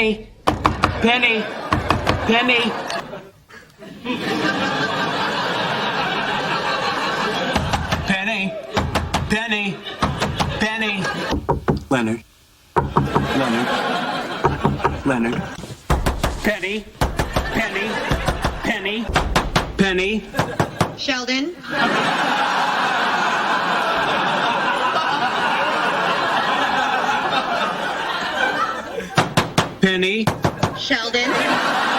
Penny. Penny. Penny. Penny. Penny. Penny. Leonard. Leonard. Leonard. Penny. Penny. Penny. Penny. Sheldon. Penny. Sheldon.